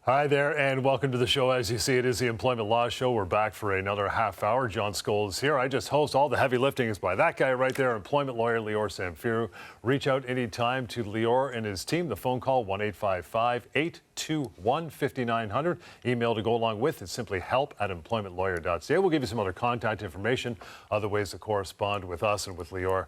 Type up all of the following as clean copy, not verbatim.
Hi there, and welcome to the show. As you see, it is the Employment Law Show. We're back for another half hour. John Scholl is here. I just host. All the heavy lifting is by that guy right there, employment lawyer Lior Samfiru. Reach out anytime to Lior and his team. The phone call, 1-855-821-5900. Email to go along with it, simply help@employmentlawyer.ca. We'll give you some other contact information, other ways to correspond with us and with Lior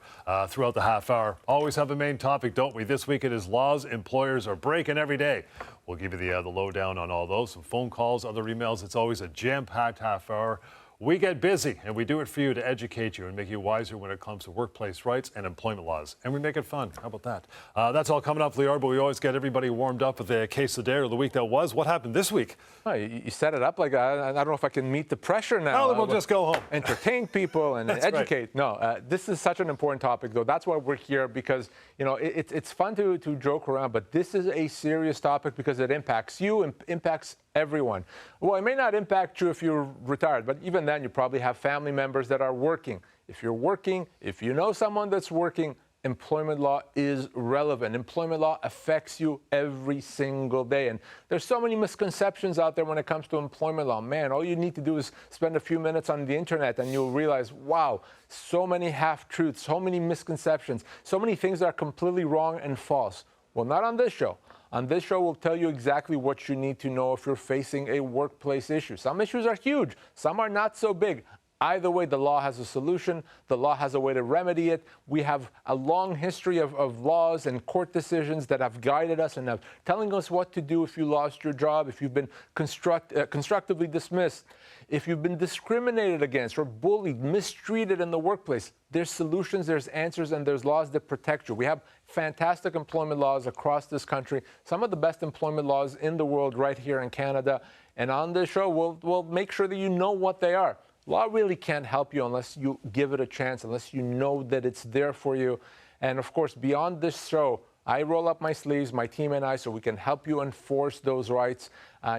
throughout the half hour. Always have a main topic, don't we? This week it is laws employers are breaking every day. We'll give you the lowdown on all those, some phone calls, other emails. It's always a jam-packed half hour. We get busy, and we do it for you to educate you and make you wiser when it comes to workplace rights and employment laws. And we make it fun. How about that? That's all coming up, Lior, but we always get everybody warmed up with the case of the day or the week that was. What happened this week? Oh, you set it up like I don't know if I can meet the pressure now. Well, then we'll just go home. Entertain people and educate. Right. No, this is such an important topic, though. That's why we're here, because it's fun to joke around, but this is a serious topic because it impacts you and impacts everyone. Well, it may not impact you if you're retired, but even then you probably have family members that are working. If you're working, if you know someone that's working, employment law is relevant. Employment law affects you every single day. And there's so many misconceptions out there when it comes to employment law. Man, all you need to do is spend a few minutes on the internet and you'll realize, wow, so many half-truths, so many misconceptions, so many things that are completely wrong and false. Well, not on this show. On this show, we'll tell you exactly what you need to know if you're facing a workplace issue. Some issues are huge. Some are not so big. Either way, the law has a solution. The law has a way to remedy it. We have a long history of laws and court decisions that have guided us and have telling us what to do if you lost your job, if you've been constructively dismissed, if you've been discriminated against or bullied, mistreated in the workplace. There's solutions, there's answers, and there's laws that protect you. We have fantastic employment laws across this country, some of the best employment laws in the world right here in Canada. And on this show, we'll make sure that you know what they are. Law really can't help you unless you give it a chance, unless you know that it's there for you. And of course, beyond this show, I roll up my sleeves, my team and I, so we can help you enforce those rights.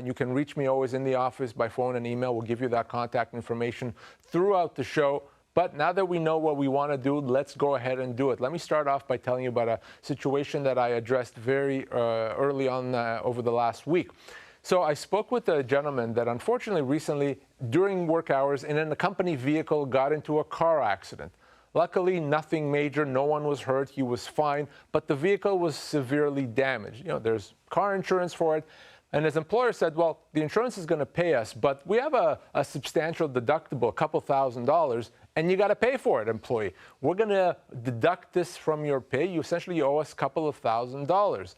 You can reach me always in the office by phone and email. We'll give you that contact information throughout the show. But now that we know what we want to do, let's go ahead and do it. Let me start off by telling you about a situation that I addressed very early on over the last week. So I spoke with a gentleman that unfortunately recently, during work hours, in a company vehicle, got into a car accident. Luckily, nothing major, no one was hurt, he was fine, but the vehicle was severely damaged. There's car insurance for it. And his employer said, well, the insurance is going to pay us, but we have a substantial deductible, a couple $1,000s, and you got to pay for it, employee. We're going to deduct this from your pay. You essentially owe us a couple of $1,000s.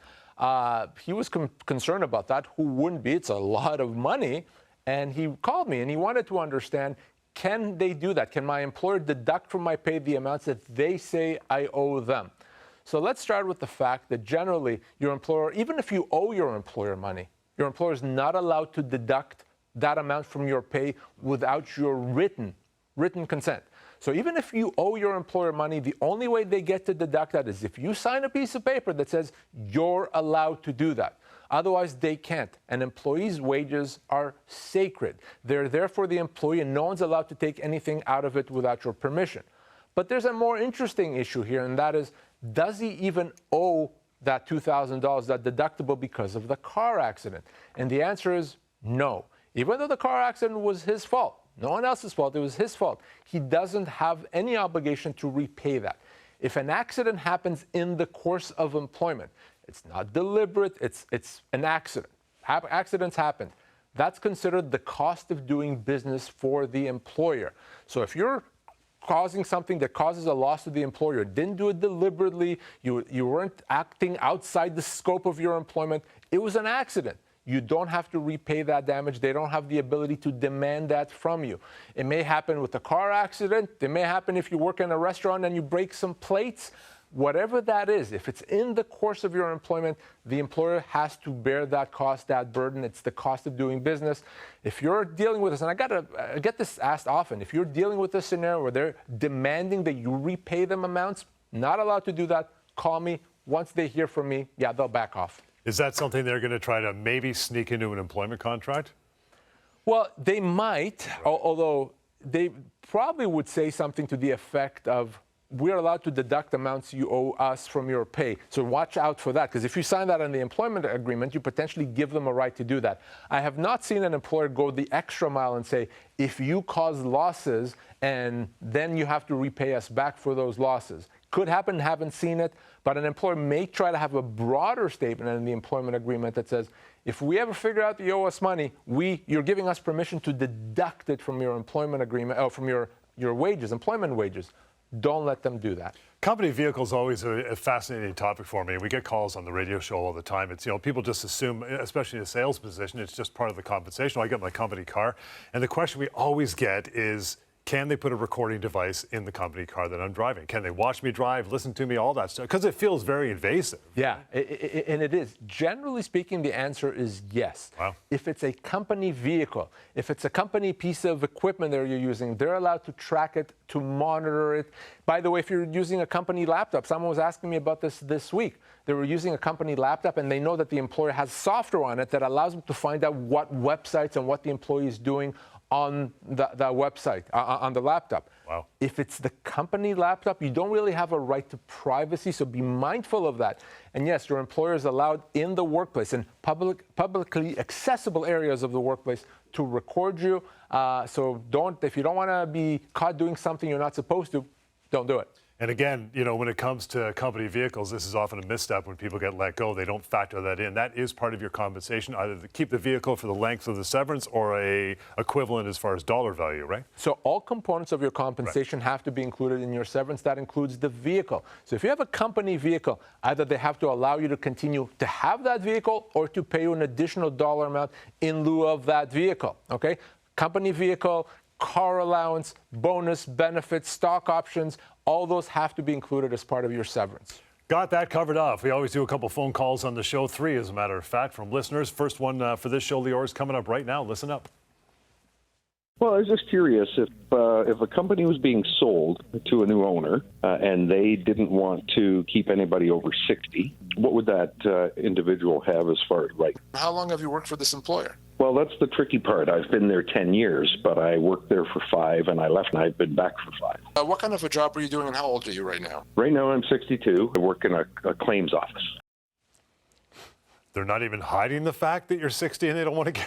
He was concerned about that. Who wouldn't be? It's a lot of money. And he called me and he wanted to understand, can they do that? Can my employer deduct from my pay the amounts that they say I owe them? So let's start with the fact that generally your employer, even if you owe your employer money, your employer is not allowed to deduct that amount from your pay without your written consent. So even if you owe your employer money, the only way they get to deduct that is if you sign a piece of paper that says you're allowed to do that. Otherwise, they can't. An employee's wages are sacred. They're there for the employee, and no one's allowed to take anything out of it without your permission. But there's a more interesting issue here, and that is, does he even owe that $2,000, that deductible, because of the car accident? And the answer is no. Even though the car accident was his fault, no one else's fault, it was his fault, he doesn't have any obligation to repay that. If an accident happens in the course of employment, it's not deliberate, it's an accident. Accidents happen. That's considered the cost of doing business for the employer. So if you're causing something that causes a loss to the employer, didn't do it deliberately, you weren't acting outside the scope of your employment, it was an accident. You don't have to repay that damage. They don't have the ability to demand that from you. It may happen with a car accident. It may happen if you work in a restaurant and you break some plates. Whatever that is, if it's in the course of your employment, the employer has to bear that cost, that burden. It's the cost of doing business. If you're dealing with this, and I get this asked often, if you're dealing with a scenario where they're demanding that you repay them amounts, not allowed to do that, call me. Once they hear from me, yeah, they'll back off. Is that something they're going to try to maybe sneak into an employment contract? Well, they might, although they probably would say something to the effect of, we're allowed to deduct amounts you owe us from your pay. So watch out for that, because if you sign that in the employment agreement, you potentially give them a right to do that. I have not seen an employer go the extra mile and say, if you cause losses, and then you have to repay us back for those losses. Could happen, haven't seen it, but an employer may try to have a broader statement in the employment agreement that says, if we ever figure out that you owe us money, you're giving us permission to deduct it from your employment agreement, or from your wages, employment wages. Don't let them do that. Company vehicles always a fascinating topic for me. We get calls on the radio show all the time. It's, people just assume, especially in a sales position, it's just part of the compensation. I get my company car, and the question we always get is, can they put a recording device in the company car that I'm driving? Can they watch me drive, listen to me, all that stuff? Because it feels very invasive. Yeah, and it is. Generally speaking, the answer is yes. Wow. If it's a company vehicle, if it's a company piece of equipment that you're using, they're allowed to track it, to monitor it. By the way, if you're using a company laptop, someone was asking me about this week. They were using a company laptop, and they know that the employer has software on it that allows them to find out what websites and what the employee is doing on the website, on the laptop. Wow. If it's the company laptop, you don't really have a right to privacy, so be mindful of that. And yes, your employer is allowed in the workplace, in publicly accessible areas of the workplace, to record you. So if you don't want to be caught doing something you're not supposed to, don't do it. And again, when it comes to company vehicles, this is often a misstep when people get let go. They don't factor that in. That is part of your compensation, either to keep the vehicle for the length of the severance or a equivalent as far as dollar value, right? So all components of your compensation have to be included in your severance. That includes the vehicle. So if you have a company vehicle, either they have to allow you to continue to have that vehicle or to pay you an additional dollar amount in lieu of that vehicle, okay? Company vehicle, car allowance, bonus, benefits, stock options, all those have to be included as part of your severance. Got that covered off. We always do a couple phone calls on the show, 3 as a matter of fact, from listeners. First one for this show, Lior, is coming up right now. Listen up. Well, I was just curious if a company was being sold to a new owner and they didn't want to keep anybody over 60, what would that individual have as far as rights? How long have you worked for this employer? Well, that's the tricky part. I've been there 10 years, but I worked there for 5 and I left and I've been back for 5. What kind of a job are you doing and how old are you right now? Right now I'm 62. I work in a claims office. They're not even hiding the fact that you're 60 and they don't want to get...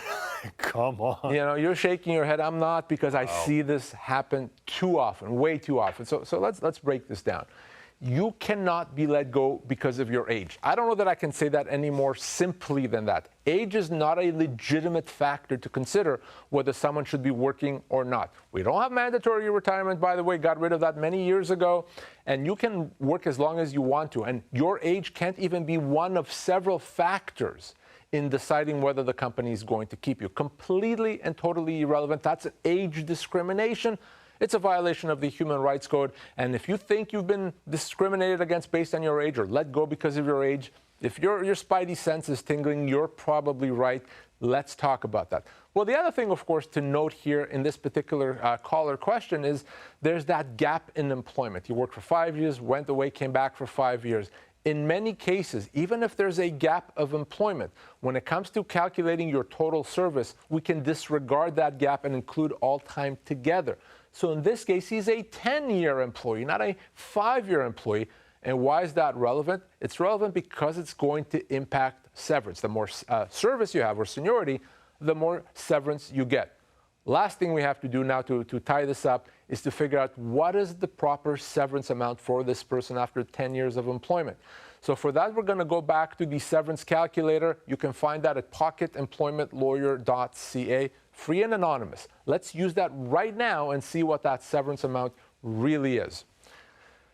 Come on. You're shaking your head. I'm not, because I see this happen too often, way too often. So let's break this down. You cannot be let go because of your age. I don't know that I can say that any more simply than that. Age is not a legitimate factor to consider whether someone should be working or not. We don't have mandatory retirement, by the way, got rid of that many years ago, and you can work as long as you want to, and your age can't even be one of several factors in deciding whether the company is going to keep you. Completely and totally irrelevant. That's an age discrimination. It's a violation of the Human Rights Code. And if you think you've been discriminated against based on your age or let go because of your age, if your spidey sense is tingling, you're probably right. Let's talk about that. Well, the other thing, of course, to note here in this particular caller question is there's that gap in employment. You worked for 5 years, went away, came back for 5 years. In many cases, even if there's a gap of employment, when it comes to calculating your total service, we can disregard that gap and include all time together. So in this case, he's a 10-year employee, not a 5-year employee. And why is that relevant? It's relevant because it's going to impact severance. The more service you have or seniority, the more severance you get. Last thing we have to do now to tie this up is to figure out what is the proper severance amount for this person after 10 years of employment. So for that, we're going to go back to the severance calculator. You can find that at pocketemploymentlawyer.ca, free and anonymous. Let's use that right now and see what that severance amount really is.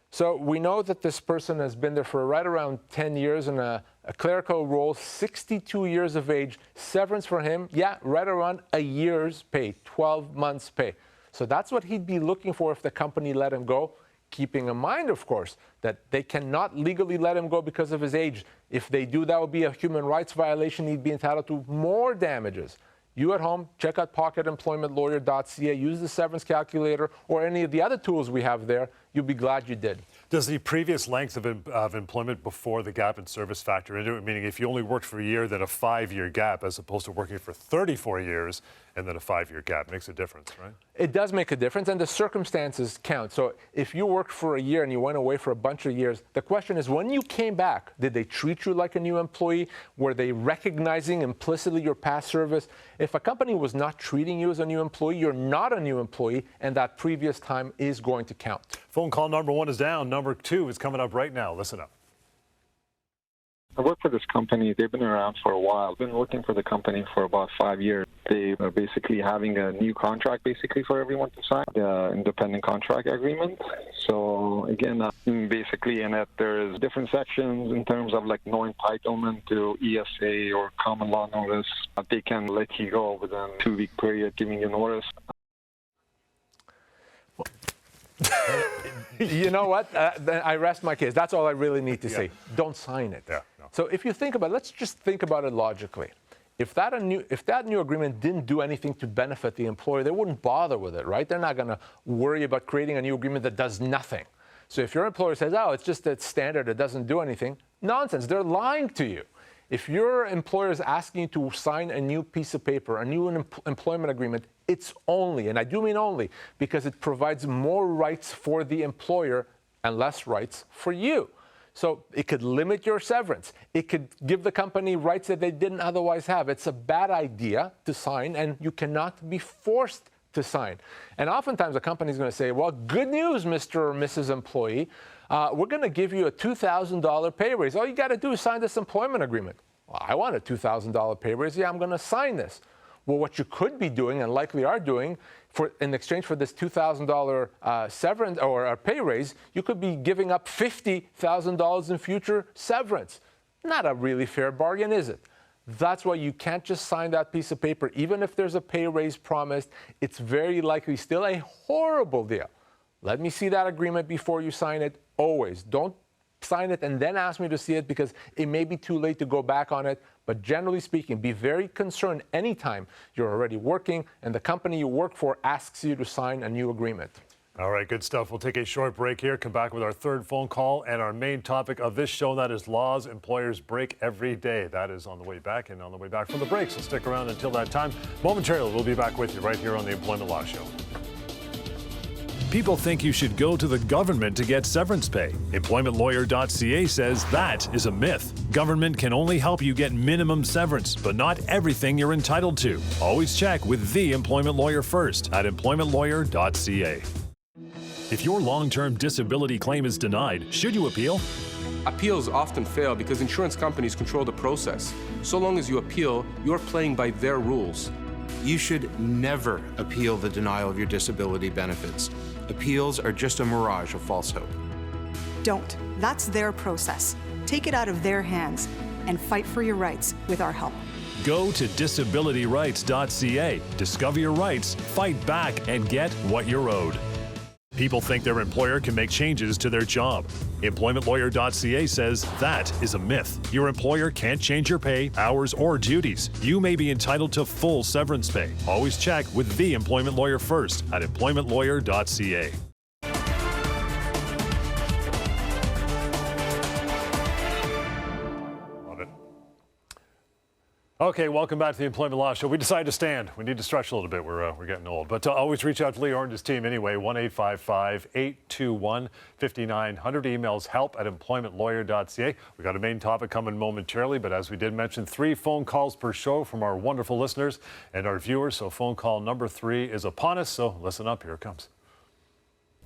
So we know that this person has been there for right around 10 years in a clerical role, 62 years of age. Severance for him, yeah, right around a year's pay, 12 months pay. So that's what he'd be looking for if the company let him go, keeping in mind, of course, that they cannot legally let him go because of his age. If they do, that would be a human rights violation. He'd be entitled to more damages. You at home, check out pocketemploymentlawyer.ca, use the severance calculator or any of the other tools we have there. You'll be glad you did. Does the previous length of employment before the gap in service factor into it? Meaning if you only worked for a year, then a 5-year gap, as opposed to working for 34 years and then a 5-year gap makes a difference, right? It does make a difference, and the circumstances count. So if you worked for a year and you went away for a bunch of years, the question is, when you came back, did they treat you like a new employee? Were they recognizing implicitly your past service? If a company was not treating you as a new employee, you're not a new employee, and that previous time is going to count. Phone call number 1 is down. Number 2 is coming up right now. Listen up. I work for this company. They've been around for a while. I've been working for the company for about 5 years. They are basically having a new contract basically for everyone to sign, the independent contract agreement. So again, basically in it, there's different sections in terms of like no entitlement to ESA or common law notice. They can let you go within a 2-week period giving you notice. You know what? I rest my case. That's all I really need to say. Don't sign it. Yeah, no. So if you think about it, let's just think about it logically. If that new agreement didn't do anything to benefit the employer, they wouldn't bother with it, right? They're not going to worry about creating a new agreement that does nothing. So if your employer says, oh, it's just that standard, it doesn't do anything, nonsense. They're lying to you. If your employer is asking you to sign a new piece of paper, a new employment agreement, it's only, and I do mean only, because it provides more rights for the employer and less rights for you. So it could limit your severance. It could give the company rights that they didn't otherwise have. It's a bad idea to sign, and you cannot be forced to sign. And oftentimes a company is going to say, well, good news, Mr. or Mrs. Employee. We're going to give you a $2,000 pay raise. All you got to do is sign this employment agreement. Well, I want a $2,000 pay raise. Yeah, I'm going to sign this. Well, what you could be doing and likely are doing in exchange for this $2,000 severance or pay raise, you could be giving up $50,000 in future severance. Not a really fair bargain, is it? That's why you can't just sign that piece of paper. Even if there's a pay raise promised, it's very likely still a horrible deal. Let me see that agreement before you sign it. Always. Don't sign it and then ask me to see it, because it may be too late to go back on it. But generally speaking, be very concerned anytime you're already working and the company you work for asks you to sign a new agreement. All right, good stuff. We'll take a short break here, come back with our third phone call and our main topic of this show, that is laws employers break every day. That is on the way back and on the way back from the break. So stick around until that time. Momentarily, we'll be back with you right here on the Employment Law Show. People think you should go to the government to get severance pay. EmploymentLawyer.ca says that is a myth. Government can only help you get minimum severance, but not everything you're entitled to. Always check with the employment lawyer first at EmploymentLawyer.ca. If your long-term disability claim is denied, should you appeal? Appeals often fail because insurance companies control the process. So long as you appeal, you're playing by their rules. You should never appeal the denial of your disability benefits. Appeals are just a mirage of false hope. Don't. That's their process. Take it out of their hands and fight for your rights with our help. Go to disabilityrights.ca. Discover your rights, fight back, and get what you're owed. People think their employer can make changes to their job. EmploymentLawyer.ca says that is a myth. Your employer can't change your pay, hours, or duties. You may be entitled to full severance pay. Always check with the employment lawyer first at EmploymentLawyer.ca. Okay, welcome back to the Employment Law Show. We decided to stand. We need to stretch a little bit. We're getting old. But always reach out to Lior and his team anyway. 1-855-821-5900. Emails help@employmentlawyer.ca. We got a main topic coming momentarily, but as we did mention, 3 phone calls per show from our wonderful listeners and our viewers. So phone call number 3 is upon us. So listen up. Here it comes.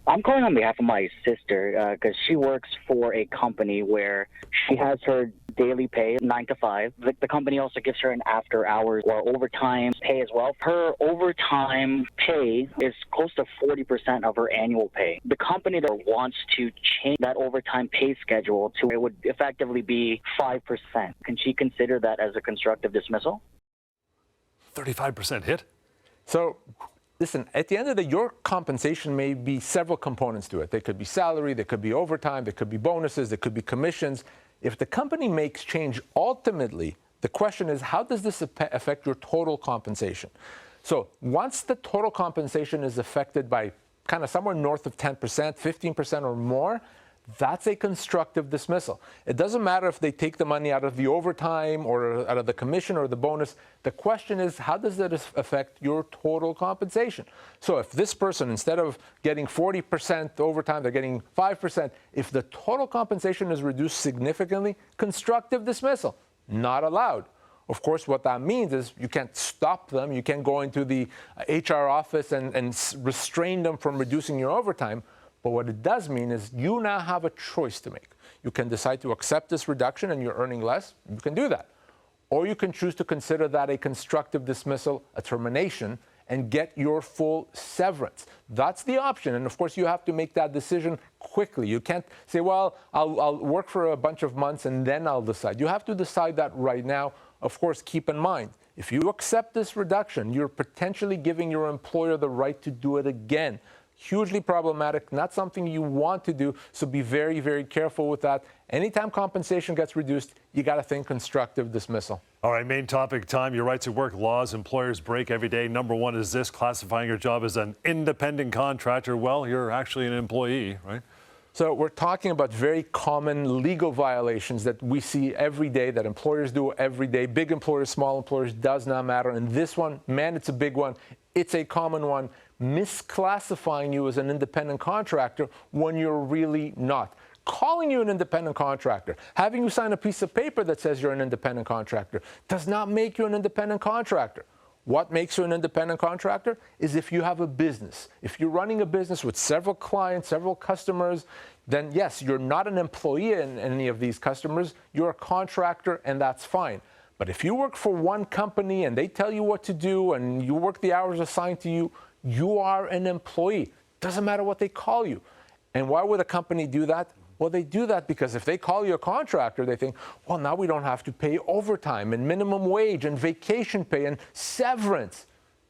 I'm calling on behalf of my sister because she works for a company where she has her daily pay 9 to 5. The company also gives her an after hours or overtime pay as well. Her overtime pay is close to 40% of her annual pay. The company that wants to change that overtime pay schedule to it would effectively be 5%. Can she consider that as a constructive dismissal? 35% hit? So, listen, at the end of the day, your compensation may be several components to it. They could be salary, they could be overtime, they could be bonuses, they could be commissions. If the company makes change, ultimately, the question is, how does this affect your total compensation? So once the total compensation is affected by kind of somewhere north of 10%, 15% or more, That's a constructive dismissal. It doesn't matter if they take the money out of the overtime or out of the commission or the bonus. The question is, how does that affect your total compensation? So if this person, instead of getting 40% overtime, they're getting 5%, if the total compensation is reduced significantly, constructive dismissal, not allowed. Of course, what that means is you can't stop them. You can't go into the HR office and restrain them from reducing your overtime. But what it does mean is you now have a choice to make. You can decide to accept this reduction and you're earning less. You can do that. Or you can choose to consider that a constructive dismissal, a termination, and get your full severance. That's the option. And of course, you have to make that decision quickly. You can't say, well, I'll work for a bunch of months and then I'll decide. You have to decide that right now. Of course, keep in mind, if you accept this reduction, you're potentially giving your employer the right to do it again. Hugely problematic, not something you want to do, so be very, very careful with that. Anytime compensation gets reduced, you got to think constructive dismissal. All right, main topic time, your rights at work laws employers break every day. Number one is this, classifying your job as an independent contractor. Well, you're actually an employee, right? So we're talking about very common legal violations that we see every day, that employers do every day. Big employers, small employers, does not matter. And this one, man, it's a big one. It's a common one. Misclassifying you as an independent contractor when you're really not. Calling you an independent contractor, having you sign a piece of paper that says you're an independent contractor, does not make you an independent contractor. What makes you an independent contractor is if you have a business. If you're running a business with several clients, several customers, then yes, you're not an employee in any of these customers. You're a contractor, and that's fine. But if you work for one company and they tell you what to do and you work the hours assigned to you, you are an employee. Doesn't matter what they call you. And why would a company do that? Well, they do that because if they call you a contractor, they think, well, now we don't have to pay overtime and minimum wage and vacation pay and severance.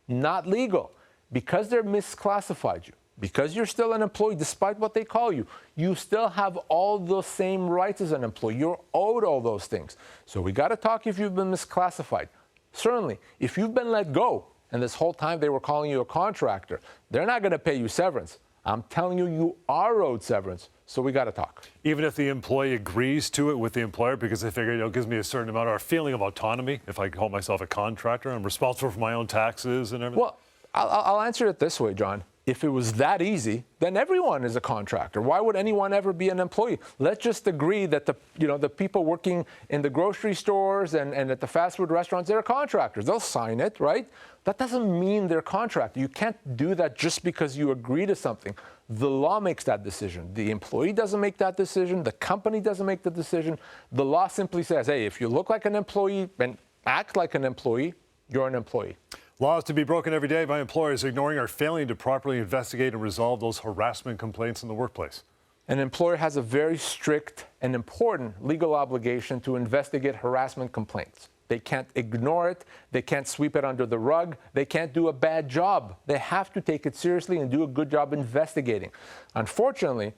Not legal. Because they're misclassified you, because you're still an employee, despite what they call you, you still have all the same rights as an employee. You're owed all those things. So we got to talk if you've been misclassified. Certainly, if you've been let go, and this whole time they were calling you a contractor, they're not going to pay you severance. I'm telling you, you are owed severance. So we got to talk. Even if the employee agrees to it with the employer because they figure it gives me a certain amount or a feeling of autonomy if I call myself a contractor, I'm responsible for my own taxes and everything? Well, I'll answer it this way, John. If it was that easy, then everyone is a contractor. Why would anyone ever be an employee? Let's just agree that the people working in the grocery stores and at the fast food restaurants, they're contractors. They'll sign it, right? That doesn't mean they're contractor. You can't do that just because you agree to something. The law makes that decision. The employee doesn't make that decision. The company doesn't make the decision. The law simply says, hey, if you look like an employee and act like an employee, you're an employee. Laws to be broken every day by employers ignoring or failing to properly investigate and resolve those harassment complaints in the workplace. An employer has a very strict and important legal obligation to investigate harassment complaints. They can't ignore it. They can't sweep it under the rug. They can't do a bad job. They have to take it seriously and do a good job investigating. Unfortunately,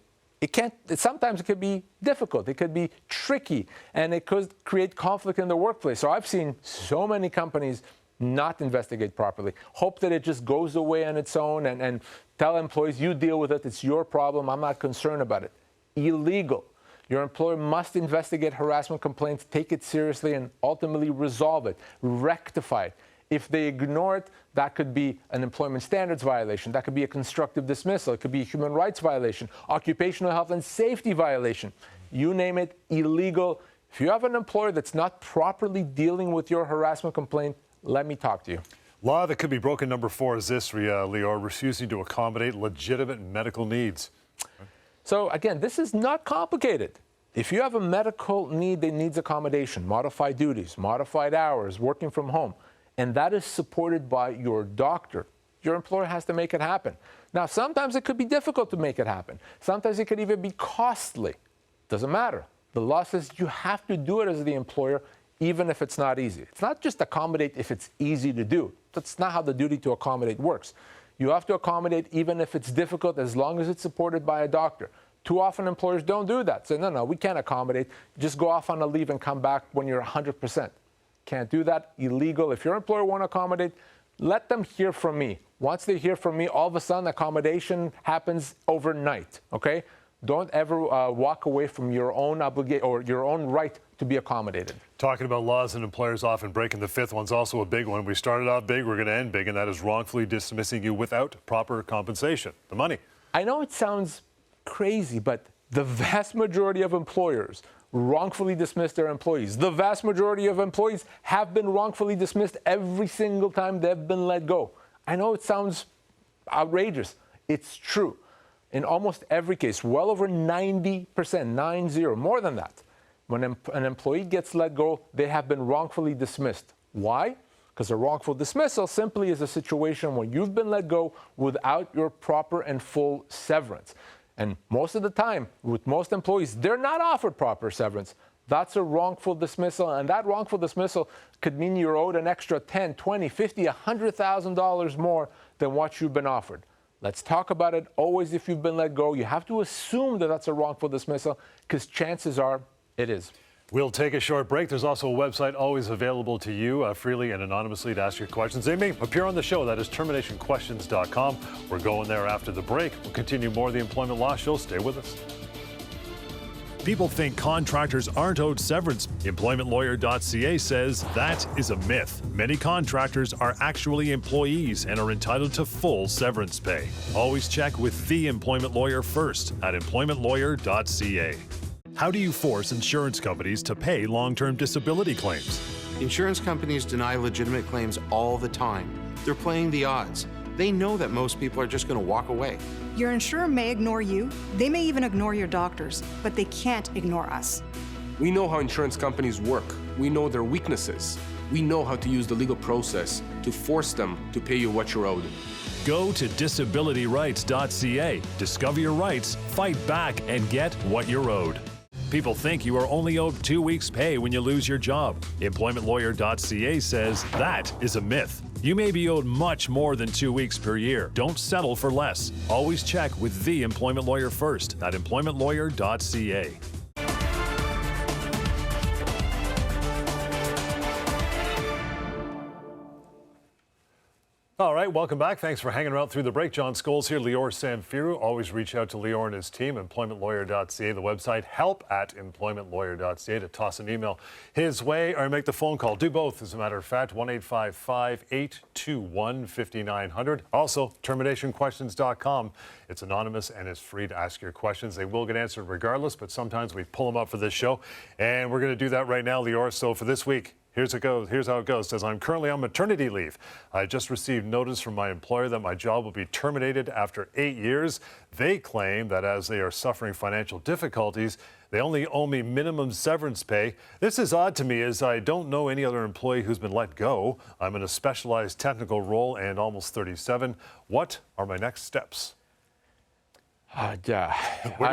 sometimes it could be difficult. It could be tricky, and it could create conflict in the workplace. So I've seen so many companies not investigate properly, hope that it just goes away on its own and tell employees, you deal with it, it's your problem, I'm not concerned about it. Illegal. Your employer must investigate harassment complaints, take it seriously, and ultimately resolve it, rectify it. If they ignore it, that could be an employment standards violation. That could be a constructive dismissal. It could be a human rights violation, occupational health and safety violation. You name it, illegal. If you have an employer that's not properly dealing with your harassment complaint, let me talk to you. Law that could be broken, number 4, is this, Lior, refusing to accommodate legitimate medical needs. So again, this is not complicated. If you have a medical need that needs accommodation, modified duties, modified hours, working from home, and that is supported by your doctor, your employer has to make it happen. Now, sometimes it could be difficult to make it happen. Sometimes it could even be costly. Doesn't matter. The law says you have to do it as the employer, even if it's not easy. It's not just accommodate if it's easy to do. That's not how the duty to accommodate works. You have to accommodate even if it's difficult, as long as it's supported by a doctor. Too often employers don't do that. Say, no, we can't accommodate. Just go off on a leave and come back when you're 100%. Can't do that. Illegal. If your employer won't accommodate, let them hear from me. Once they hear from me, all of a sudden accommodation happens overnight, okay? don't ever walk away from your own obligation or your own right to be accommodated. Talking about laws and employers often breaking the fifth one's also a big one. We started off big, we're going to end big, and that is wrongfully dismissing you without proper compensation. The money. I know it sounds crazy, but the vast majority of employers wrongfully dismiss their employees. The vast majority of employees have been wrongfully dismissed every single time they've been let go. I know it sounds outrageous. It's true. In almost every case, well over 90%, 90, more than that, when an employee gets let go, they have been wrongfully dismissed. Why? Because a wrongful dismissal simply is a situation where you've been let go without your proper and full severance. And most of the time, with most employees, they're not offered proper severance. That's a wrongful dismissal, and that wrongful dismissal could mean you're owed an extra $10,000, $20,000, $50,000, $100,000 more than what you've been offered. Let's talk about it. Always, if you've been let go, you have to assume that that's a wrongful dismissal, because chances are it is. We'll take a short break. There's also a website always available to you freely and anonymously to ask your questions. They may appear on the show. That is terminationquestions.com. We're going there after the break. We'll continue more of the Employment Law Show. Stay with us. People think contractors aren't owed severance. EmploymentLawyer.ca says that is a myth. Many contractors are actually employees and are entitled to full severance pay. Always check with the employment lawyer first at EmploymentLawyer.ca. How do you force insurance companies to pay long-term disability claims? Insurance companies deny legitimate claims all the time. They're playing the odds. They know that most people are just going to walk away. Your insurer may ignore you, they may even ignore your doctors, but they can't ignore us. We know how insurance companies work. We know their weaknesses. We know how to use the legal process to force them to pay you what you're owed. Go to disabilityrights.ca. Discover your rights, fight back, and get what you're owed. People think you are only owed 2 weeks' pay when you lose your job. EmploymentLawyer.ca says that is a myth. You may be owed much more than 2 weeks per year. Don't settle for less. Always check with the employment lawyer first at EmploymentLawyer.ca. All right, welcome back. Thanks for hanging around through the break. John Scholes here, Lior Samfiru. Always reach out to Lior and his team, employmentlawyer.ca, the website, help@employmentlawyer.ca, to toss an email his way or make the phone call. Do both, as a matter of fact, 1-855-821-5900. Also, terminationquestions.com. It's anonymous and it's free to ask your questions. They will get answered regardless, but sometimes we pull them up for this show. And we're going to do that right now, Lior. So for this week, here's how it goes. It says, I'm currently on maternity leave. I just received notice from my employer that my job will be terminated after 8 years. They claim that as they are suffering financial difficulties, they only owe me minimum severance pay. This is odd to me, as I don't know any other employee who's been let go. I'm in a specialized technical role and almost 37. What are my next steps? Where do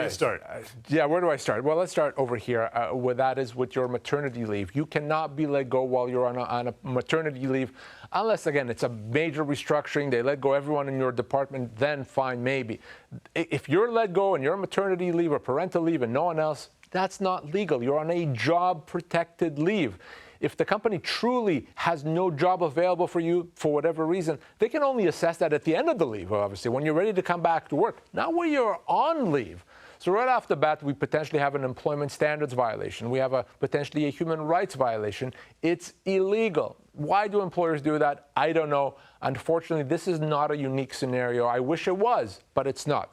you start? Where do I start? Well, let's start over here. With your maternity leave. You cannot be let go while you're on a maternity leave, unless, again, it's a major restructuring. They let go everyone in your department, then fine, maybe. If you're let go and you're on maternity leave or parental leave and no one else, that's not legal. You're on a job-protected leave. If the company truly has no job available for you for whatever reason, they can only assess that at the end of the leave, obviously, when you're ready to come back to work, not when you're on leave. So right off the bat, we potentially have an employment standards violation. We have potentially a human rights violation. It's illegal. Why do employers do that? I don't know. Unfortunately, this is not a unique scenario. I wish it was, but it's not.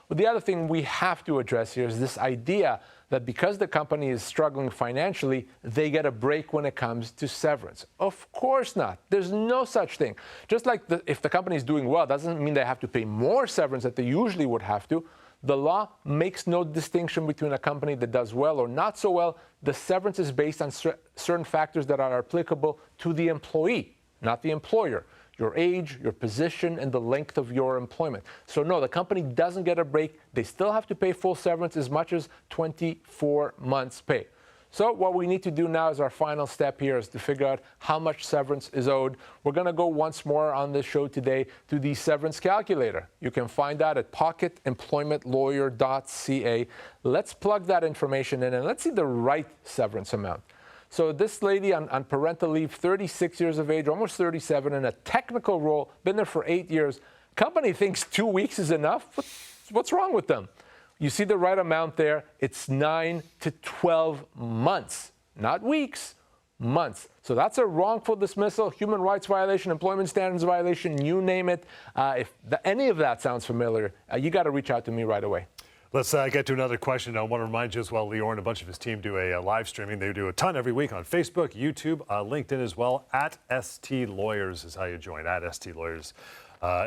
But the other thing we have to address here is this idea that because the company is struggling financially, they get a break when it comes to severance. Of course not. There's no such thing. Just like if the company is doing well, doesn't mean they have to pay more severance that they usually would have to. The law makes no distinction between a company that does well or not so well. The severance is based on certain factors that are applicable to the employee, not the employer. Your age, your position, and the length of your employment. So no, the company doesn't get a break. They still have to pay full severance, as much as 24 months pay. So what we need to do now is our final step here is to figure out how much severance is owed. We're going to go once more on this show today to the severance calculator. You can find that at pocketemploymentlawyer.ca. Let's plug that information in and let's see the right severance amount. So this lady on parental leave, 36 years of age, almost 37, in a technical role, been there for 8 years. Company thinks 2 weeks is enough. What's wrong with them? You see the right amount there. It's 9 to 12 months, not weeks, months. So that's a wrongful dismissal, human rights violation, employment standards violation, you name it. If any of that sounds familiar, you got to reach out to me right away. Let's get to another question. I want to remind you as well, Lior and a bunch of his team do a live streaming. They do a ton every week on Facebook, YouTube, LinkedIn as well. At ST Lawyers is how you join. At ST Lawyers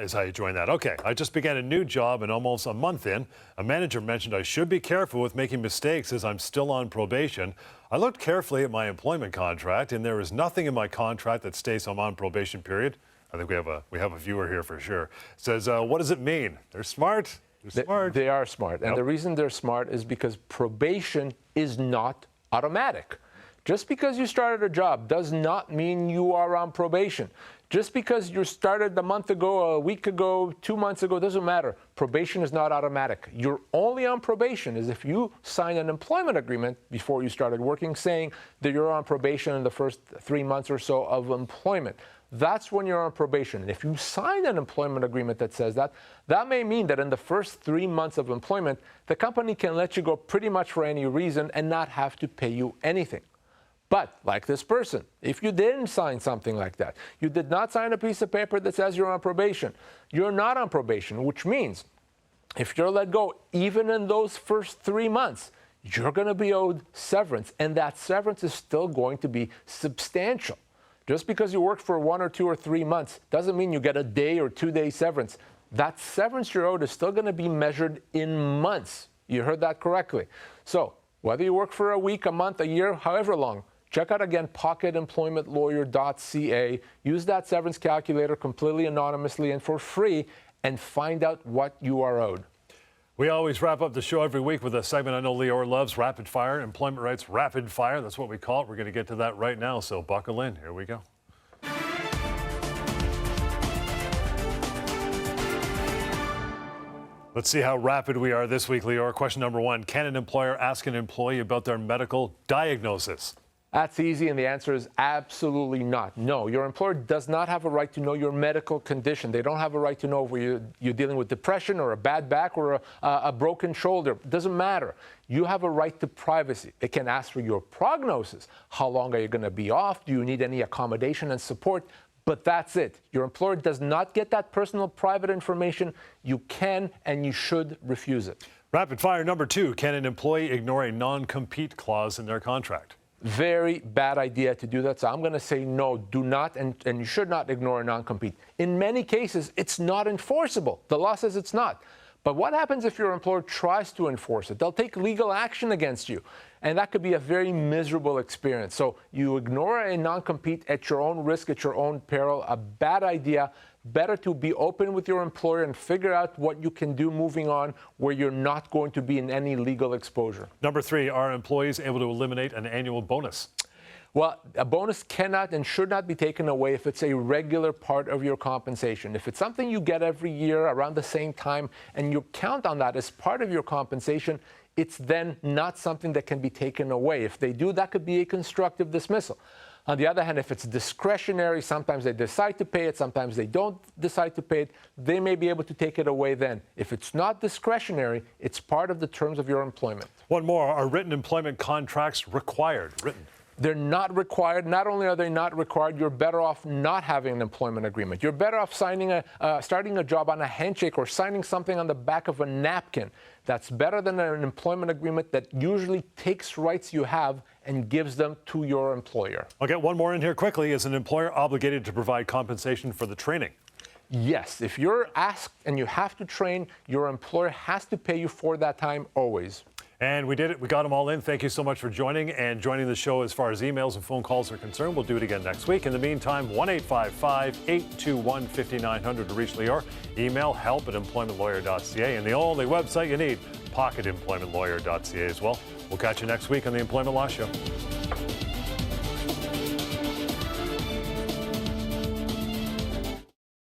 is how you join that. Okay, I just began a new job and almost a month in, a manager mentioned I should be careful with making mistakes as I'm still on probation. I looked carefully at my employment contract and there is nothing in my contract that states I'm on probation period. I think we have a viewer here for sure. It says, what does it mean? They're smart. They are smart. And the reason they're smart is because probation is not automatic. Just because you started a job does not mean you are on probation. Just because you started a month ago, a week ago, 2 months ago, doesn't matter. Probation is not automatic. You're only on probation is if you sign an employment agreement before you started working saying that you're on probation in the first 3 months or so of employment. That's when you're on probation. And if you sign an employment agreement that says that, that may mean that in the first 3 months of employment, the company can let you go pretty much for any reason and not have to pay you anything. But like this person, if you didn't sign something like that, you did not sign a piece of paper that says you're on probation, you're not on probation, which means if you're let go, even in those first 3 months, you're going to be owed severance, and that severance is still going to be substantial. Just because you work for 1 or 2 or 3 months doesn't mean you get a day or 2 day severance. That severance you're owed is still going to be measured in months. You heard that correctly. So whether you work for a week, a month, a year, however long, check out again pocketemploymentlawyer.ca. Use that severance calculator completely anonymously and for free and find out what you are owed. We always wrap up the show every week with a segment I know Lior loves, Rapid Fire, Employment Rights Rapid Fire. That's what we call it. We're going to get to that right now, so buckle in. Here we go. Let's see how rapid we are this week, Lior. Question number 1. Can an employer ask an employee about their medical diagnosis? That's easy, and the answer is absolutely not. No, your employer does not have a right to know your medical condition. They don't have a right to know if you're dealing with depression or a bad back or a broken shoulder. It doesn't matter. You have a right to privacy. It can ask for your prognosis. How long are you going to be off? Do you need any accommodation and support? But that's it. Your employer does not get that personal private information. You can and you should refuse it. Rapid fire number 2. Can an employee ignore a non-compete clause in their contract? Very bad idea to do that. So I'm going to say no, do not, and you should not ignore a non-compete. In many cases, it's not enforceable. The law says it's not. But what happens if your employer tries to enforce it? They'll take legal action against you. And that could be a very miserable experience. So you ignore a non-compete at your own risk, at your own peril. A bad idea. Better to be open with your employer and figure out what you can do moving on where you're not going to be in any legal exposure. Number 3, are employees able to eliminate an annual bonus? Well, a bonus cannot and should not be taken away if it's a regular part of your compensation. If it's something you get every year around the same time and you count on that as part of your compensation, it's then not something that can be taken away. If they do, that could be a constructive dismissal. On the other hand, if it's discretionary, sometimes they decide to pay it, sometimes they don't decide to pay it, they may be able to take it away then. If it's not discretionary, it's part of the terms of your employment. One more, are written employment contracts required? Written. They're not required. Not only are they not required, you're better off not having an employment agreement. You're better off starting a job on a handshake or signing something on the back of a napkin. That's better than an employment agreement that usually takes rights you have and gives them to your employer. I'll get one more in here quickly. Is an employer obligated to provide compensation for the training? Yes. If you're asked and you have to train, your employer has to pay you for that time always. And we did it. We got them all in. Thank you so much for joining the show as far as emails and phone calls are concerned. We'll do it again next week. In the meantime, 1-855-821-5900 to reach Lior. Email help@employmentlawyer.ca. And the only website you need, pocketemploymentlawyer.ca as well. We'll catch you next week on the Employment Law Show.